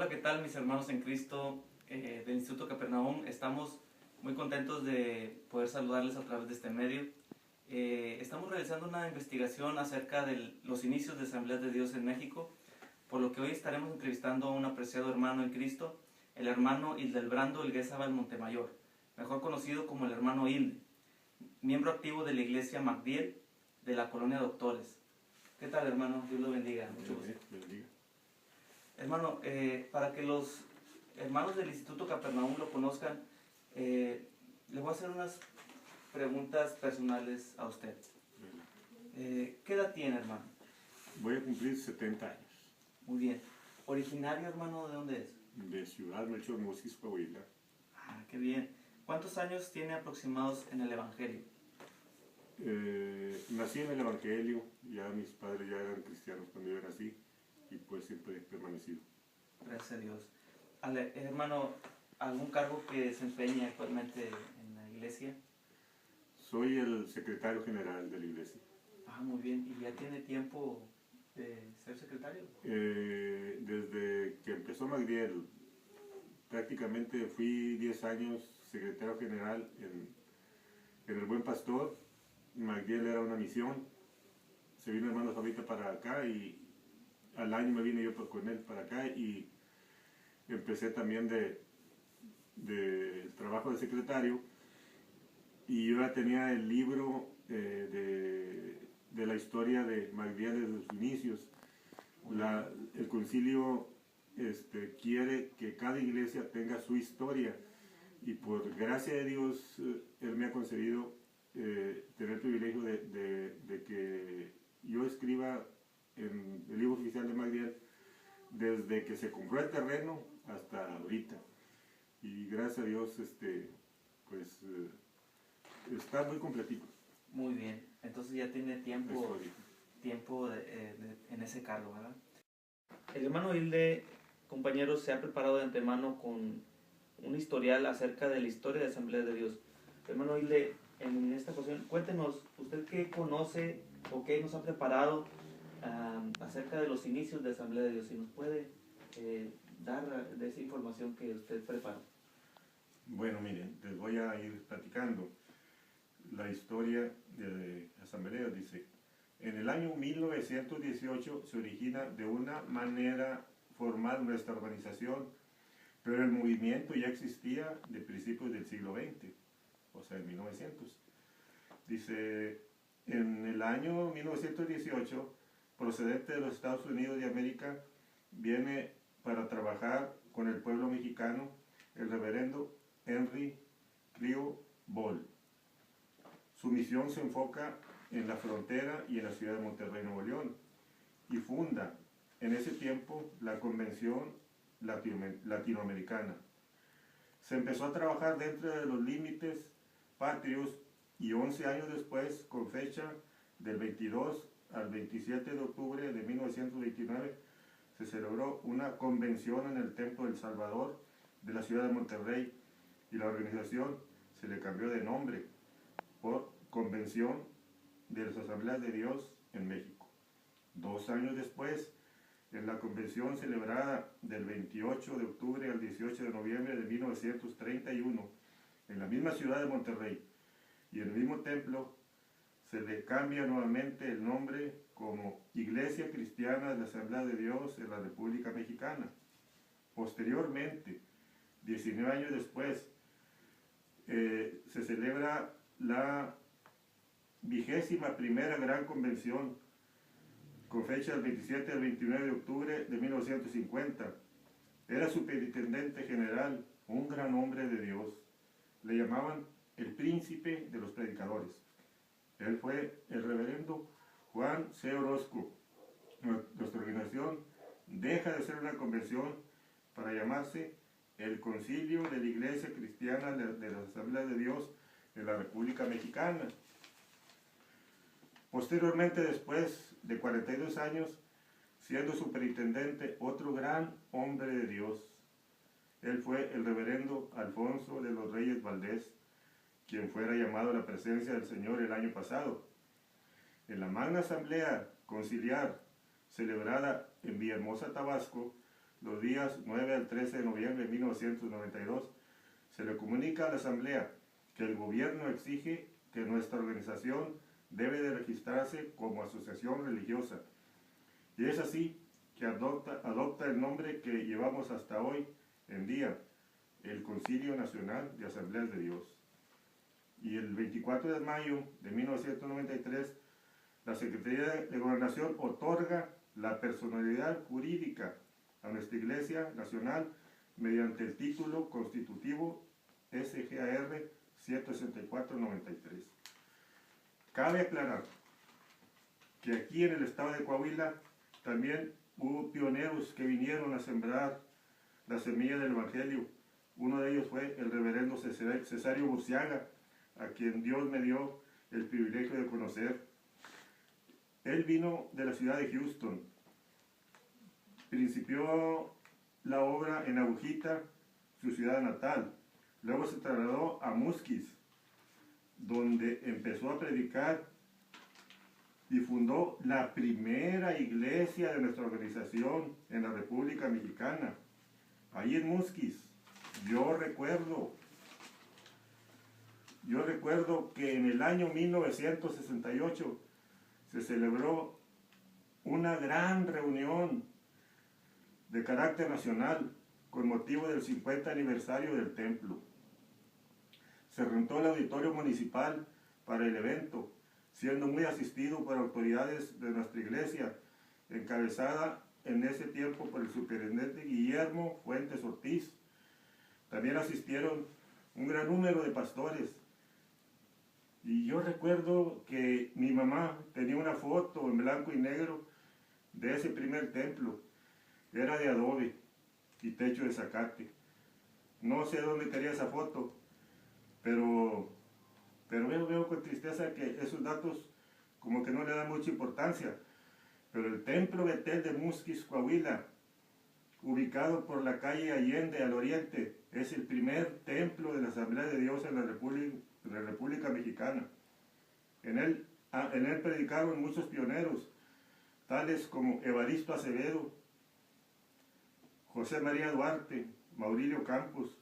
Hola, ¿qué tal mis hermanos en Cristo del Instituto Capernaum? Estamos muy contentos de poder saludarles a través de este medio. Estamos realizando una investigación acerca de los inicios de Asambleas de Dios en México, por lo que hoy estaremos entrevistando a un apreciado hermano en Cristo, el hermano Hildebrando Elguézabal Montemayor, mejor conocido como el hermano Hilde, miembro activo de la iglesia Magdiel de la colonia Doctores. ¿Qué tal, hermano? Dios lo bendiga. Mucho gusto. Bendiga. Hermano, para que los hermanos del Instituto Capernaum lo conozcan, le voy a hacer unas preguntas personales a usted. ¿Qué edad tiene, hermano? Voy a cumplir 70 años. Muy bien. ¿Originario, hermano, de dónde es? De Ciudad Melchor Mosquis, Coahuila. Ah, qué bien. ¿Cuántos años tiene aproximados en el Evangelio? Nací en el Evangelio, ya mis padres ya eran cristianos cuando yo nací y pues siempre he permanecido. Gracias a Dios. Hermano, ¿algún cargo que desempeña actualmente en la iglesia? Soy el secretario general de la iglesia. Ah, muy bien. ¿Y ya tiene tiempo de ser secretario? Desde que empezó Magdiel, prácticamente fui 10 años secretario general en El Buen Pastor. Magdiel era una misión. Se vino hermano Fabita para acá y al año me vine yo con él para acá y empecé también de trabajo de secretario y yo ya tenía el libro de la historia de Magdiel desde sus inicios. El concilio quiere que cada iglesia tenga su historia y por gracia de Dios Él me ha concedido tener el privilegio de que yo escriba en el libro oficial de Magdiel desde que se compró el terreno hasta ahorita. Y gracias a Dios está muy completito. Muy bien. Entonces ya tiene tiempo en ese cargo, ¿verdad? El hermano Hilde, compañeros, se ha preparado de antemano con un historial acerca de la historia de Asamblea de Dios. Hermano Hilde, en esta ocasión, cuéntenos, ¿usted qué conoce o qué nos ha preparado acerca de los inicios de Asamblea de Dios? Si nos puede dar de esa información que usted preparó. Bueno, miren, les voy a ir platicando la historia de Asamblea. Dice, en el año 1918 se origina de una manera formal nuestra organización, pero el movimiento ya existía de principios del siglo XX, o sea, en 1900. Dice, en el año 1918, procedente de los Estados Unidos de América, viene para trabajar con el pueblo mexicano el reverendo Henry Clio Ball. Su misión se enfoca en la frontera y en la ciudad de Monterrey, Nuevo León, y funda en ese tiempo la Convención Latinoamericana. Se empezó a trabajar dentro de los límites patrios y 11 años después, con fecha del 22 al 27 de octubre de 1929, se celebró una convención en el Templo del Salvador de la ciudad de Monterrey y la organización se le cambió de nombre por Convención de las Asambleas de Dios en México. 2 años después, en la convención celebrada del 28 de octubre al 18 de noviembre de 1931, en la misma ciudad de Monterrey y en el mismo templo, se le cambia nuevamente el nombre como Iglesia Cristiana de la Asamblea de Dios en la República Mexicana. Posteriormente, 19 años después, se celebra la 21ª Gran Convención con fecha del 27 al 29 de octubre de 1950. Era superintendente general, un gran hombre de Dios. Le llamaban el príncipe de los predicadores. Él fue el reverendo Juan C. Orozco. Nuestra organización deja de ser una convención para llamarse el Concilio de la Iglesia Cristiana de la Asamblea de Dios en la República Mexicana. Posteriormente, después de 42 años, siendo superintendente, otro gran hombre de Dios. Él fue el reverendo Alfonso de los Reyes Valdés, quien fuera llamado a la presencia del Señor el año pasado. En la magna asamblea conciliar celebrada en Villahermosa, Tabasco, los días 9 al 13 de noviembre de 1992, se le comunica a la Asamblea que el gobierno exige que nuestra organización debe de registrarse como asociación religiosa. Y es así que adopta el nombre que llevamos hasta hoy en día, el Concilio Nacional de Asambleas de Dios. Y el 24 de mayo de 1993, la Secretaría de Gobernación otorga la personalidad jurídica a nuestra Iglesia Nacional mediante el título constitutivo SGAR 164-93. Cabe aclarar que aquí en el estado de Coahuila también hubo pioneros que vinieron a sembrar la semilla del Evangelio. Uno de ellos fue el reverendo Cesario Burciaga, a quien Dios me dio el privilegio de conocer. Él vino de la ciudad de Houston, principió la obra en Agujita, su ciudad natal. Luego se trasladó a Musquis, donde empezó a predicar y fundó la primera iglesia de nuestra organización en la República Mexicana. Ahí en Musquis, yo recuerdo que en el año 1968 se celebró una gran reunión de carácter nacional con motivo del 50 aniversario del templo. Se rentó el auditorio municipal para el evento, siendo muy asistido por autoridades de nuestra iglesia, encabezada en ese tiempo por el superintendente Guillermo Fuentes Ortiz. También asistieron un gran número de pastores. Y yo recuerdo que mi mamá tenía una foto en blanco y negro de ese primer templo. Era de adobe y techo de zacate. No sé dónde quería esa foto, pero veo con tristeza que esos datos como que no le dan mucha importancia. Pero el templo Betel de Musquis, Coahuila, ubicado por la calle Allende al oriente, es el primer templo de la Asamblea de Dios en la República Mexicana. En él predicaron muchos pioneros, tales como Evaristo Acevedo, José María Duarte, Maurilio Campos.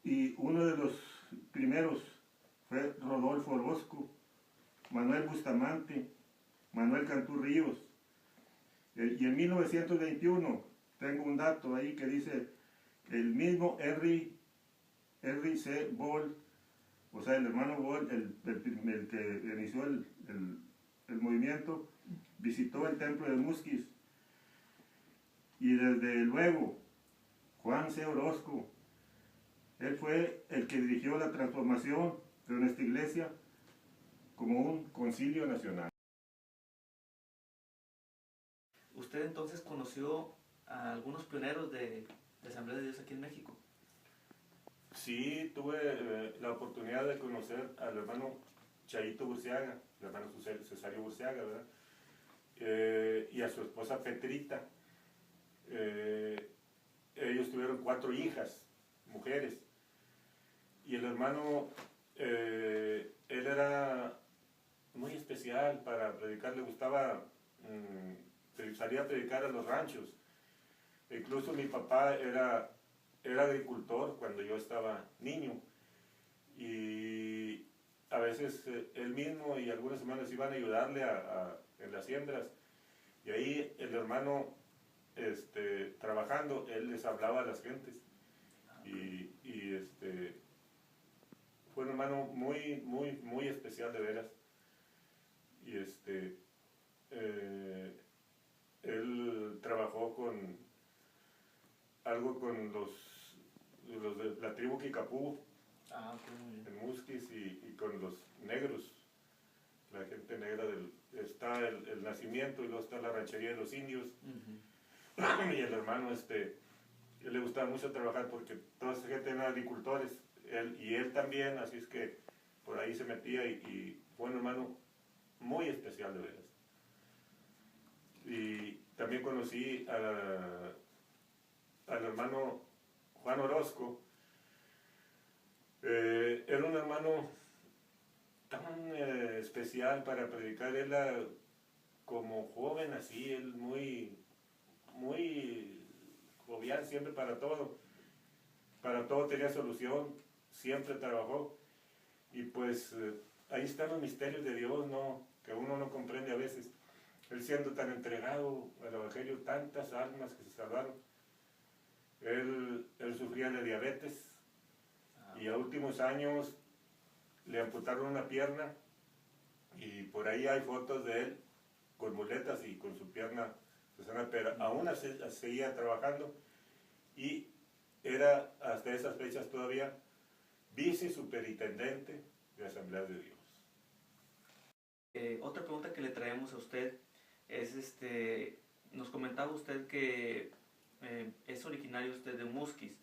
Y uno de los primeros fue Rodolfo Orozco, Manuel Bustamante, Manuel Cantú Ríos. Y en 1921, tengo un dato ahí que dice, el mismo Henry C. Ball, o sea, el hermano Ball, el que inició el movimiento, visitó el templo de Musquis. Y desde luego, Juan C. Orozco, él fue el que dirigió la transformación de nuestra iglesia como un concilio nacional. ¿Usted entonces conoció a algunos pioneros de Asamblea de Dios aquí en México? Sí, tuve la oportunidad de conocer al hermano Chayito Burciaga, el hermano Cesario Burciaga, ¿verdad? Y a su esposa Petrita. Ellos tuvieron 4 hijas, mujeres. Y el hermano, él era muy especial para predicar, le gustaba, salía a predicar a los ranchos. Incluso mi papá era agricultor cuando yo estaba niño. Y a veces él mismo y algunas hermanas iban a ayudarle en las siembras. Y ahí el hermano, trabajando, él les hablaba a las gentes. Y fue un hermano muy, muy, muy especial de veras. Y él trabajó con los de la tribu Kikapú, en Musquis, y con los negros, la gente negra está el nacimiento y luego está la ranchería de los indios. Y el hermano, él le gustaba mucho trabajar porque toda esa gente eran agricultores, él también, así es que por ahí se metía y fue un hermano muy especial de veras. Y también conocí al hermano Juan Orozco. Era un hermano tan especial para predicar. Él como joven así, él muy jovial siempre para todo tenía solución, siempre trabajó. Y pues ahí están los misterios de Dios, ¿no? Que uno no comprende a veces. Él siendo tan entregado al Evangelio, tantas almas que se salvaron. Él sufría de diabetes y a últimos años le amputaron una pierna y por ahí hay fotos de él con muletas y con su pierna, pero aún así seguía trabajando y era hasta esas fechas todavía vice-superintendente de Asambleas de Dios. Otra pregunta que le traemos a usted es, nos comentaba usted que es originario usted de Musquis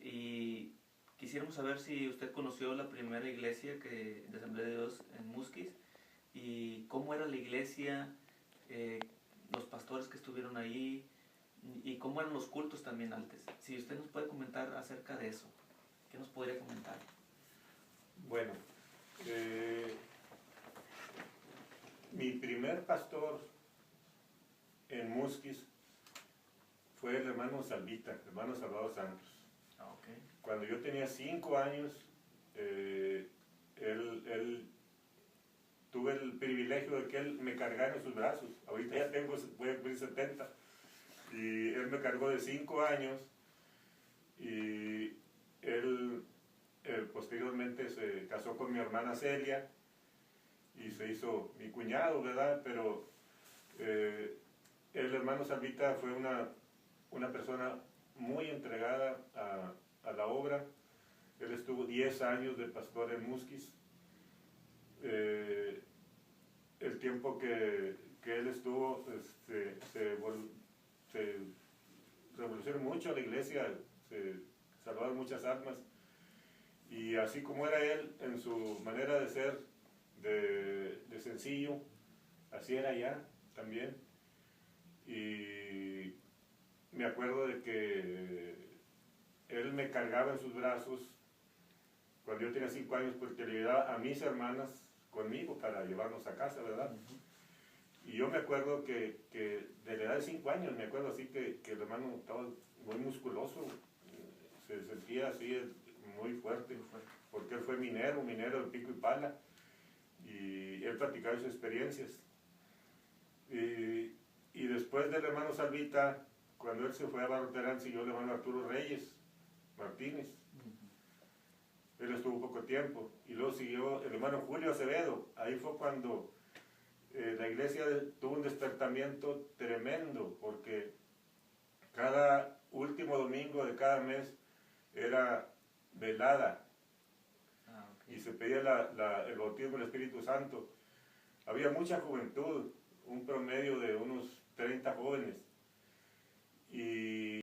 y quisiéramos saber si usted conoció la primera iglesia de Asamblea de Dios en Musquis y cómo era la iglesia, los pastores que estuvieron ahí y cómo eran los cultos también antes. Si usted nos puede comentar acerca de eso, ¿qué nos podría comentar? Bueno, mi primer pastor en Musquis fue el hermano Salvita, hermano Salvador Santos. Okay. Cuando yo tenía 5 años, tuve el privilegio de que él me cargara en sus brazos. Ahorita ya voy a cumplir 70. Y él me cargó de 5 años y él posteriormente se casó con mi hermana Celia y se hizo mi cuñado, ¿verdad? Pero el hermano Salvita fue una persona muy entregada a la obra. Él estuvo 10 años de pastor en Musquis. El tiempo que él estuvo, se revolucionó mucho la iglesia, se salvaron muchas almas. Y así como era él en su manera de ser, de sencillo, así era ya también. Y me acuerdo de que él me cargaba en sus brazos cuando yo tenía 5 años porque le llevaba a mis hermanas conmigo para llevarnos a casa, ¿verdad? Y yo me acuerdo que de la edad de 5 años, me acuerdo así que el hermano estaba muy musculoso, se sentía así muy fuerte, porque él fue minero de pico y pala, y él platicaba sus experiencias. Y después del hermano Salvita, cuando él se fue a Barro Terán, siguió el hermano Arturo Reyes Martínez. Él estuvo poco tiempo. Y luego siguió el hermano Julio Acevedo. Ahí fue cuando la iglesia tuvo un despertamiento tremendo, porque cada último domingo de cada mes era velada. Okay. Y se pedía el bautismo del Espíritu Santo. Había mucha juventud, un promedio de unos 30 jóvenes. Y